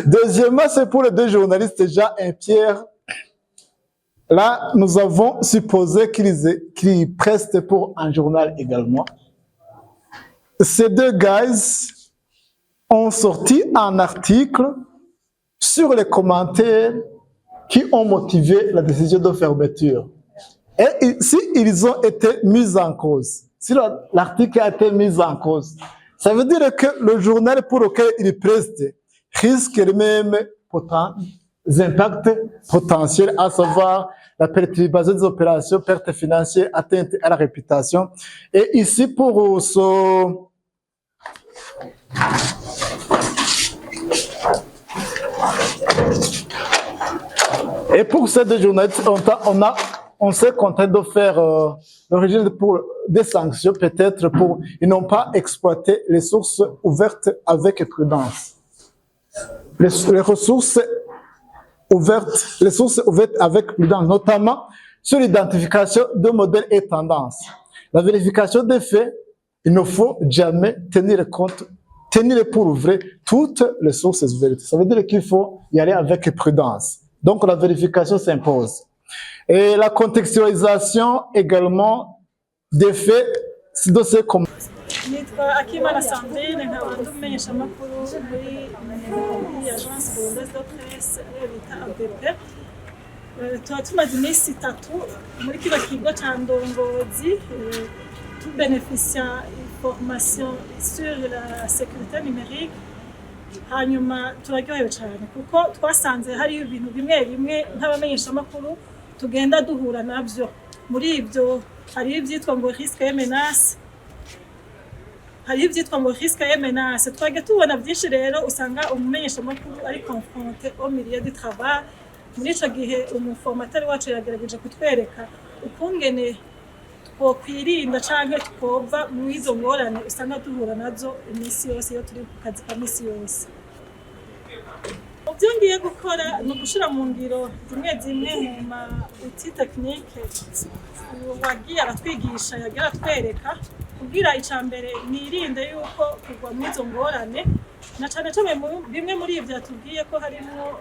Deuxièmement, c'est pour les deux journalistes Jean et Pierre. Là, nous avons supposé qu'ils prestent pour un journal également. Ces deux guys ont sorti un article sur les commentaires qui ont motivé la décision de fermeture. Et si ils ont été mis en cause, si l'article a été mis en cause, ça veut dire que le journal pour lequel ils prestent risque les mêmes impacts potentiels, à savoir la perturbation des opérations, pertes financières, atteinte à la réputation. Et ici, pour ce... Et pour ces deux journalistes, on s'est contenté de faire l'origine pour des sanctions, peut-être pour ils n'ont pas exploité les sources ouvertes avec prudence. Les ressources ouvertes avec prudence, notamment sur l'identification de modèles et tendances. La vérification des faits, il ne faut jamais tenir pour ouvrir toutes les sources ouvertes. Ça veut dire qu'il faut y aller avec prudence. Donc la vérification s'impose. Et la contextualisation également des faits de ces commentaires. Nitwa Akimana Sandrine, nkaba ndi umumenyeshamakuru muri agence burundaise de presse ariyo bita ABP. Tuba tumaze iminsi 3 muri kino kigo ca Ndongozi tubenefisia information sur la sécurité numérique. Hanyuma turaryohewe cyane kuko twasanze hari ibintu bimwe bimwe nk'abamenyeshamakuru tugenda duhura nabyo. Muri ibyo hari ibyitwa ngo risque et menace, hari ibyitwa ngo risque et menace. Twage tubona byinshi rero usanga umumenyeshamakuru ari confronté au milieu du travail. Muri ico gihe umuformateri wacu yagerageje kutwereka ukungene twokwirinda canke twova mu izo ngorane usanga duhura nazo iminsi yose iyo turi ku kazi ka misi yose. Ibyo ngiye gukora ni ugushira mu ngiro zimwe mu ma outil technique wagiye aratwigisha yagira atwereka kugira icambere nirinde yuko kugwa mu izo ngorane, na cane cane bimwe muri ivyo yatubwiye ko harimo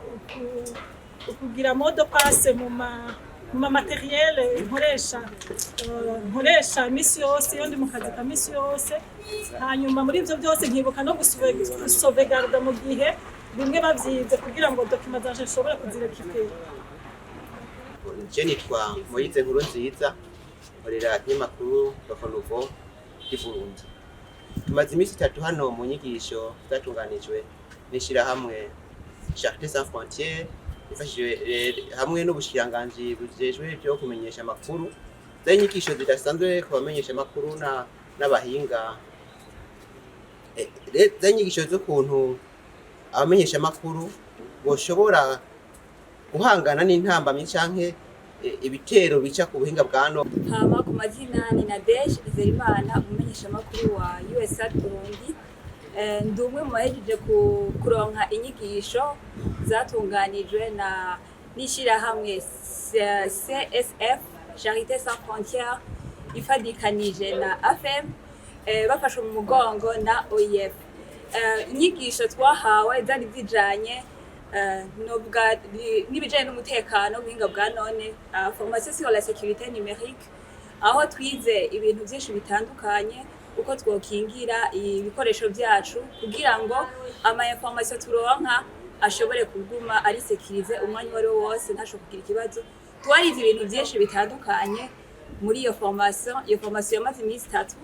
kugira mode passe mu ma materiel nkoresha misi yose iyo ndi mu kazi ka misi yose. Hanyuma muri ivyo byose nkibuka no gusovegarda mu gihe bimwe bavyize kugira ngo document zanje zishobore kuzirekipera. Je nitwa Moyize Nkurunziza, nkorera ikinyamakuru Bafonovo i Burundi. Tumaze iminsi 3 hano mu nyigisho zatunganijwe n'ishirahamwe Charité Sans Frontières ifashijwe hamwe n'ubushikiranganji bujejwe byo kumenyesha amakuru. Inyigisho zidasanzwe ku bamenyesha amakuru n'abahinga. Inyigisho z'ukuntu abamenyesha amakuru boshobora guhangana n'intambamyi canke ibitero bica ku buhinga bwa none. Hama ku mazina ni Nadege Zerimana, umumenyesha amakuru wa USA Burundi. Ndi umwe mu bahejeje kuronka inyigisho zatunganijwe n'ishirahamwe CSF Charité Sans Frontières ifadikanije na AFM bafashwe mu mugongo na OIF. Inyigisho twahawe zari zijanye n'ibijanye n'umutekano w'ubuhinga bwa none, formation sur la sécurité numérique, aho twize ibintu byinshi bitandukanye uko twokingira ibikoresho byacu kugira ngo ama information turonka ashobore kuguma ari sécurisé umwanya wari wose ntashobora kugira ikibazo. Twarize ibintu byinshi bitandukanye muri iyo formation. Iyo formation yamaze iminsi 3,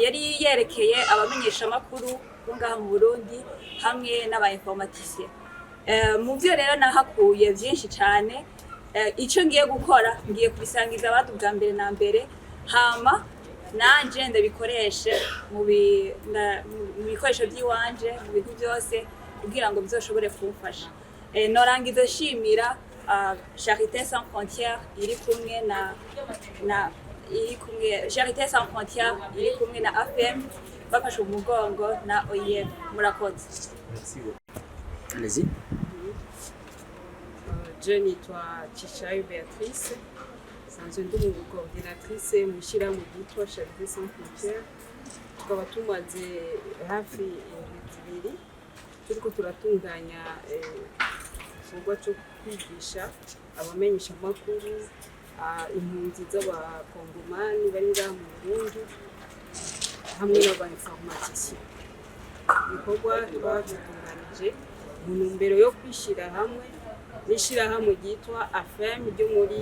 yari yerekeye abamenyesha amakuru ngaha mu Burundi hamwe n'abainformaticiens. Mu byo rero nahakuye byinshi cyane. Icyo ngiye gukora ngiye kubisangiza abandi bwa mbere na mbere, hama nanje ndabikoreshe mu bikoresho by'iwanje mu bintu byose kugira ngo bizoshobore kumfasha. Norangiza shimira Charité Sans Frontières iri kumwe Charité Sans Frontières iri kumwe na AFM bafashe umugongo na OIF. Murakoze. Allez-y. Je nitwa Chichayo Beatrice, sanzwe ndi mu coordinatrice mu shirahamwe ryitwa Charité Sans Frontières. Tukaba tumaze hafi indwi zibiri turiko turatunganya igikorwa cyo kwigisha abamenyeshamakuru impunzi z'abakongomani bari ngaha mu Burundi hamwe n'abainformaticiens. Ibikorwa twabitunganije mu ntumbero yo kwishyira hamwe n'ishyirahamwe ryitwa AFEM ryo muri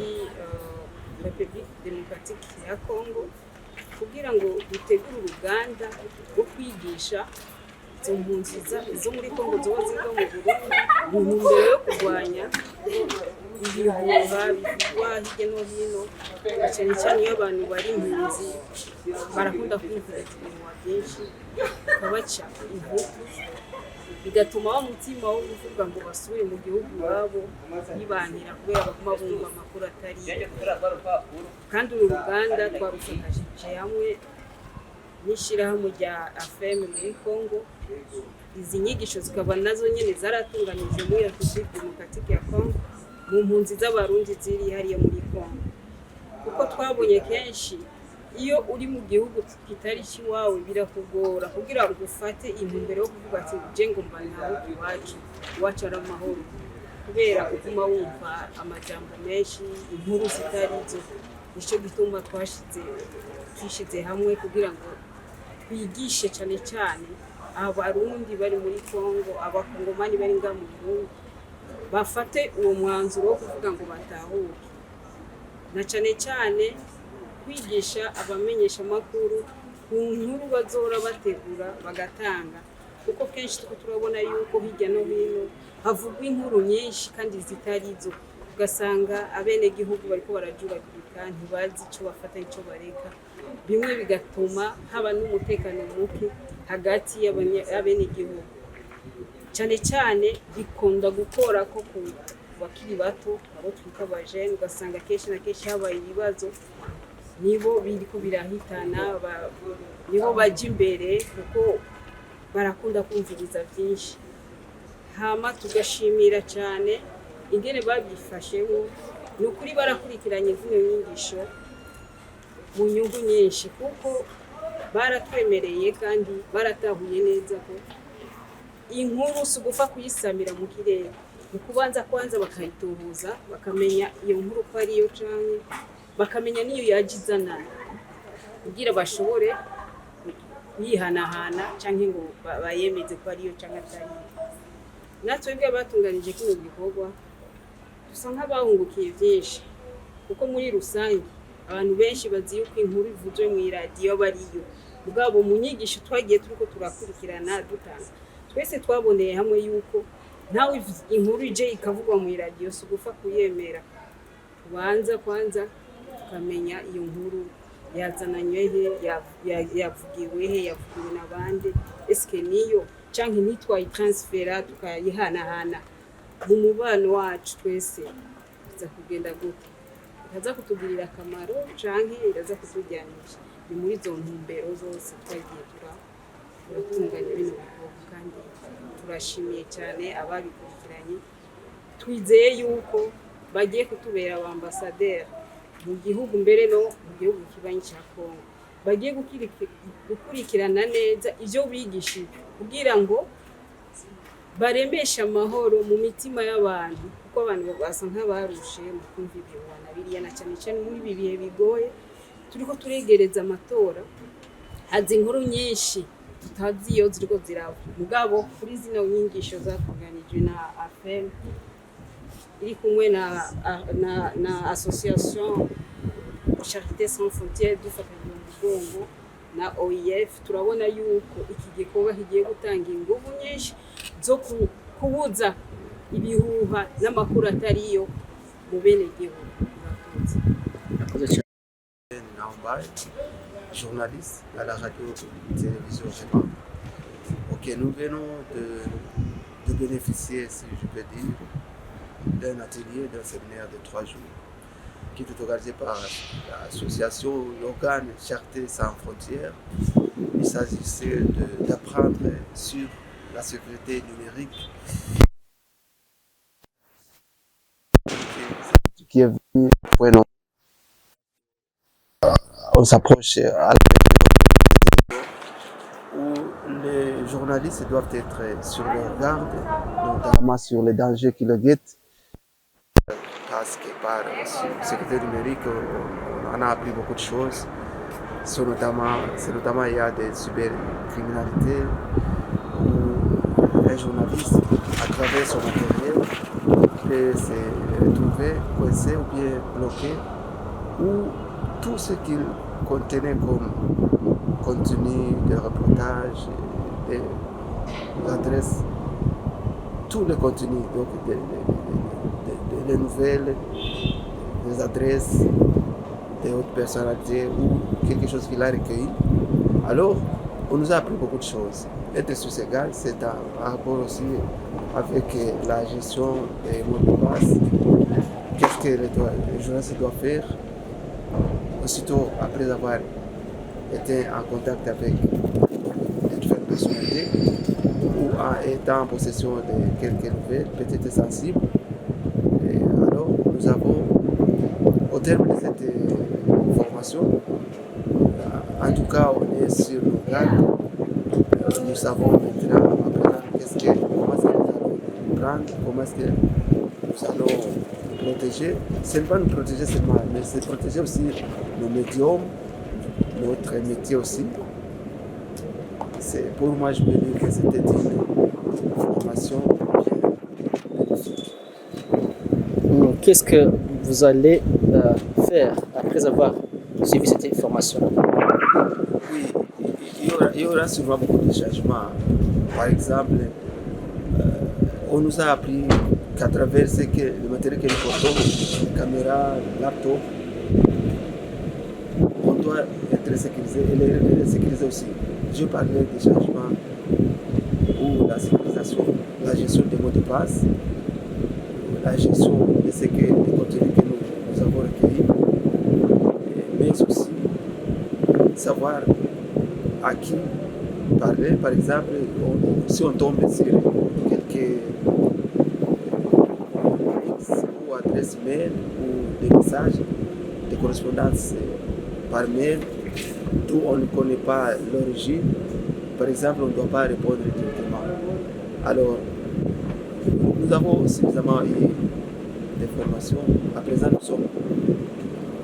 République démocratique ya Congo kugira ngo dutegure uruganda rwo kwigisha izo mpunzi zo muri Congo zoba ziva mu Burundi mu ntumbero yo kurwanya ibihuha bivugwa hirya no hino, cyane cyane iyo abantu bari impunzi barakunda kwivuriza ibintu byinshi bakabaca inkutu, bigatuma wa mutima wo kuvuga ngo basubire mu gihugu iwabo bibanira kubera baguma bumva amakuru atari. Kandi uru ruganda twarufatanyije hamwe n'ishyirahamwe rya AFEM muri Congo. Izi nyigisho zikaba nazo nyine zaratunganijwe muri République démocratique ya Congo mu mpunzi z'abarundi ziri hariya muri Congo, kuko twabonye kenshi iyo uri mu gihugu kitari iwawe birakugora kugira ngo ufate intumbero yo kuvuga ati je ngo mba nawe iwacu ari amahoro, kubera kuguma wumva amajambo menshi inkuru zitari zo. Nicyo gituma twishize hamwe kugira ngo twigishe cyane cyane abarundi bari muri Congo, abakongomani bari ngaha mu Burundi bafate uwo mwanzuro wo kuvuga ngo batahuke, na cyane cyane kwigisha abamenyeshamakuru ku nkuru bazora bategura bagatanga, kuko kenshi turabona yuko hirya no hino havugwa inkuru nyinshi kandi zitari zo, ugasanga abenegihugu bariko barajuragirika ntibazi icyo bafata icyo bareka, bimwe bigatuma haba n'umutekano muke hagati y'abenegihugu. Cyane cyane bikunda gukora ko ku bakiri bato abo twita abajene, ugasanga kenshi na kenshi habaye ibibazo nibo biriko birahitana, nibo baje imbere kuko barakunda kumviriza byinshi. Hama tugashimira cyane ingene babyifashemo, ni ukuri barakurikiranye zino nyigisho mu nyungu nyinshi, kuko baratwemereye kandi baratahuye neza ko inkuru si ugupfa kuyisamira mu kirere, ni kubanza kwanza bakayituhuza bakamenya iyo nkuru ko ariyo canke bakamenya niyo yaje izanana kugira bashobore yihanahana canke ngo bayemeze ko ariyo canke atari. Natwe bwe batunganije kino gikorwa dusa nk'abahungukiye byinshi, kuko muri rusange abantu benshi bazi yuko inkuru ivuzwe mu iradiyo bariyo, ubwabo mu nyigisho twagiye turiko turakurikirana dutanga twese twaboneye hamwe yuko ntawe inkuru ije ikavugwa mu iradiyo si ugupfa kuyemera, tubanza kwanza tukamenya iyo nkuru yazananywe he, yavugiwe he, yavugiwe n'abandi, eske niyo canke nitwayitransfera tukayihanahana mu mubano wacu twese biza kugenda gute, iraza kutugirira akamaro canke iraza kutujyanisha. Ni muri izo ntumbero zose twagiye turatunganya bino bikorwa, kandi turashimiye cyane ababikurikiranye. Twizeye yuko bagiye kutubera abambasaderi mu gihugu, mbere no mu gihugu kibanyi cya Congo, bagiye gukurikirana neza ibyo bigishije kugira ngo barembeshe amahoro mu mitima y'abantu, kuko abantu basa nk'abarushe mu kumva ibintu biriya, na cyane cyane muri ibi bihe bigoye turiko turegereza amatora. Hazi inkuru nyinshi tutazi iyo ziriko zirava, mugabo kuri zino nyigisho zatunganijwe na AFEM iri kumwe na association Charité Sans Frontières dufatanye mu mugongo na OIF, turabona yuko iki gikorwa kigiye gutanga ingufu nyinshi zo kubuza ibihuha n'amakuru atariyo mu bene gihugu. Journaliste à la radio-télévision Réma. Ok, nous venons de bénéficier, si je peux dire, d'un atelier, d'un séminaire de 3 jours qui est organisé par l'association, l'organe Charité Sans Frontières. Il s'agissait d'apprendre sur la sécurité numérique qui est venu pour on s'approche à la période où les journalistes journalistes doivent être sur leur garde, notamment sur les dangers qui le guettent. Parce que par sécurité numérique, on a appris beaucoup de choses. C'est notamment il y a des cybercriminalités où un journaliste, à travers son matériel, peut se retrouver coincé ou bien bloqué, ou tout ce qu'il contenait comme contenu de reportage, des adresses, tout le contenu, donc des nouvelles, des adresses, des hautes personnalités ou quelque chose qu'il a recueilli. Alors, on nous a appris beaucoup de choses. Être sur égal, c'est un rapport aussi avec la gestion des mots de passe. Qu'est-ce que le journaliste doit faire aussitôt après avoir été en contact avec une personnalité ou en étant en possession de quelques nouvelles, peut-être sensibles. Et alors, nous avons, au terme de cette formation, en tout cas, on est sur nos gardes. Nous savons maintenant, comment est-ce que nous allons prendre, comment est-ce que nous allons nous protéger. Ce n'est pas nous protéger seulement, mais c'est protéger aussi nos médiums, notre métier aussi. Pour moi, je peux dire que c'était une formation bien bénéfique. Qu'est-ce que vous allez faire après avoir suivi cette formation? Oui, il y aura sûrement beaucoup de changements. Par exemple, on nous a appris qu'à travers le matériel que nous portons, caméra, laptop, on doit être sécurisé et les sécuriser aussi. Je parlais des changements ou la sécurisation, la gestion des mots de passe, la gestion de ce que les contenus que nous avons recueillis, mais aussi savoir à qui parler. Par exemple, si on tombe sur quelques ou adresses mail ou des messages, des correspondances par mail, d'où on ne connaît pas l'origine, par exemple, on ne doit pas répondre directement. Alors, nous avons suffisamment eu des formations. À présent, nous sommes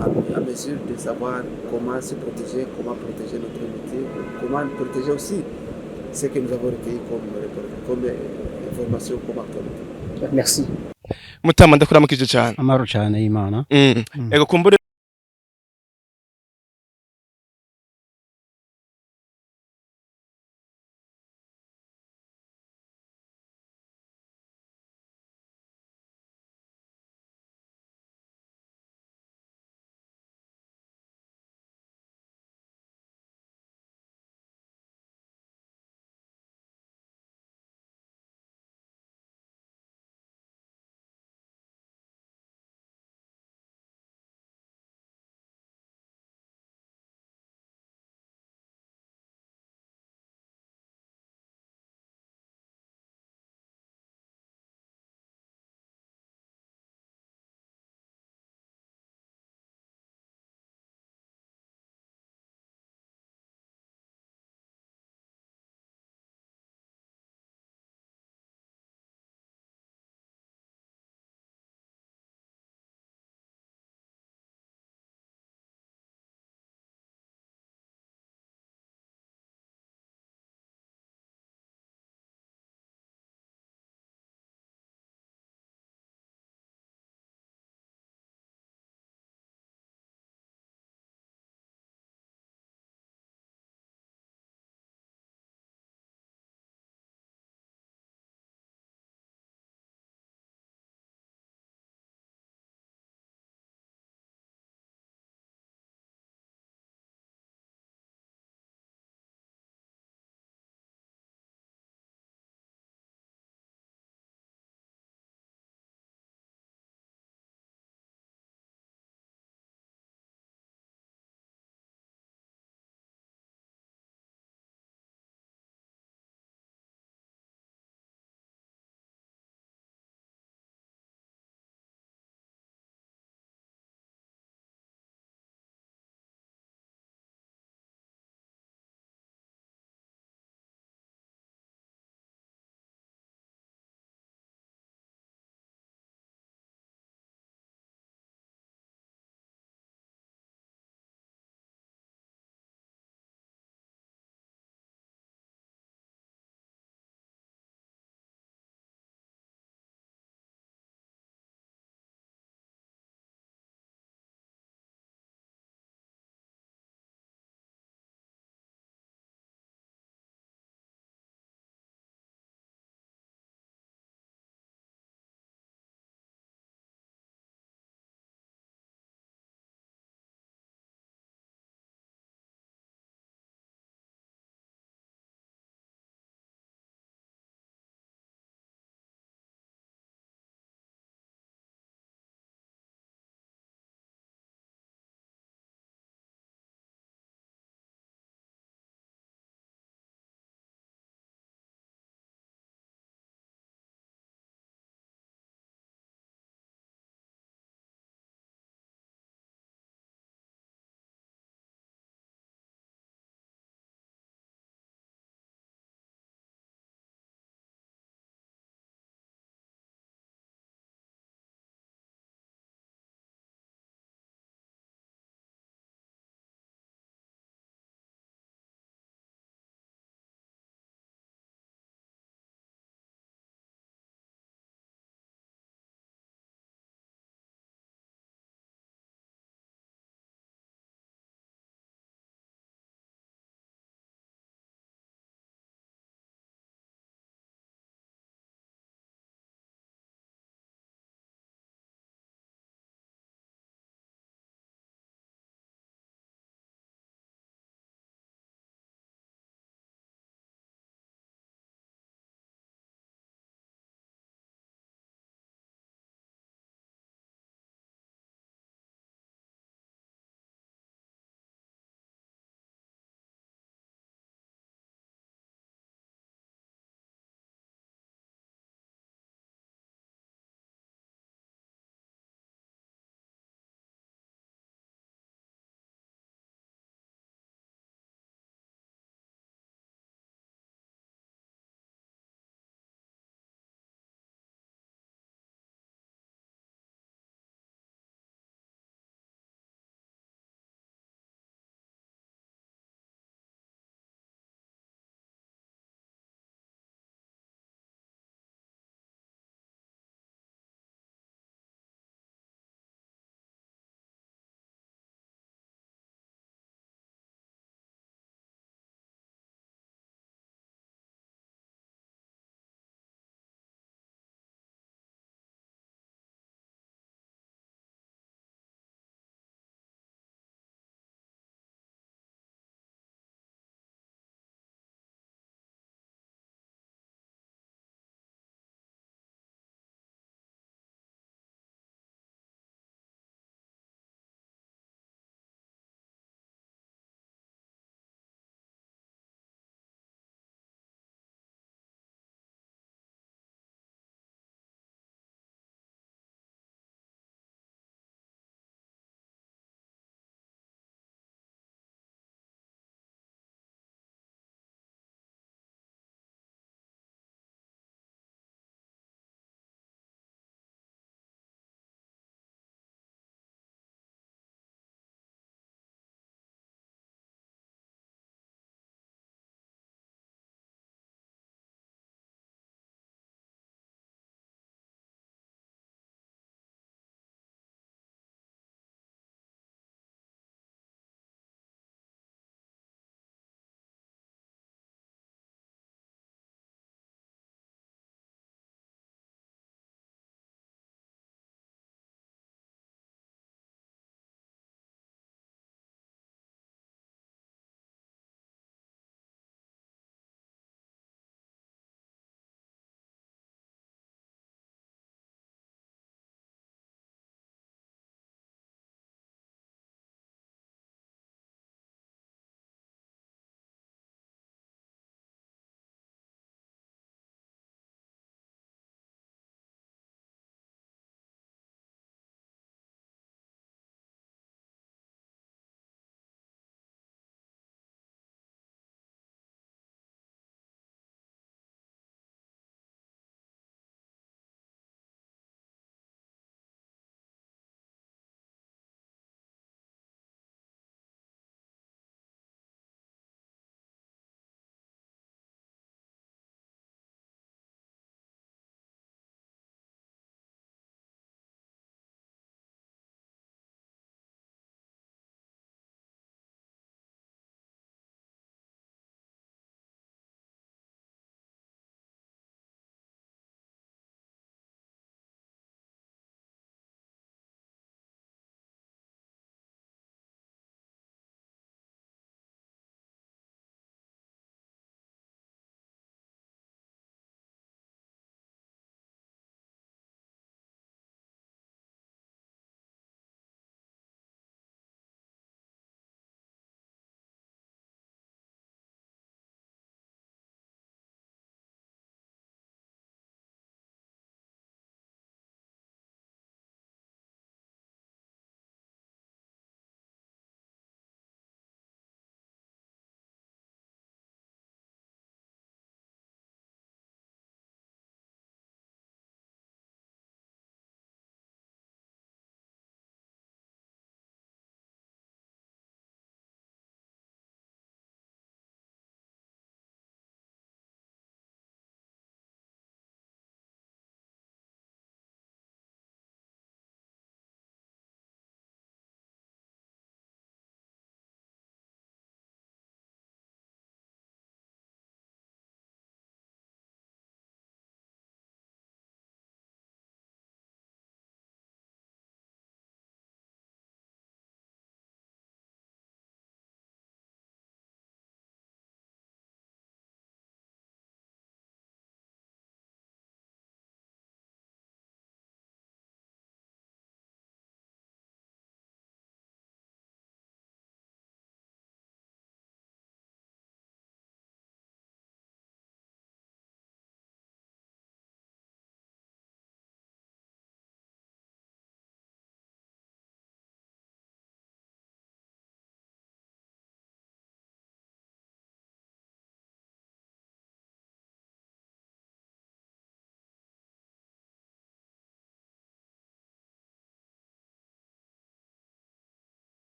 à mesure de savoir comment se protéger, comment protéger notre métier, comment protéger aussi ce que nous avons recueilli comme information, comme actualité. Merci. Mutama ndakuramukije cyane. Amaro cyane y'Imana. Ego kumbure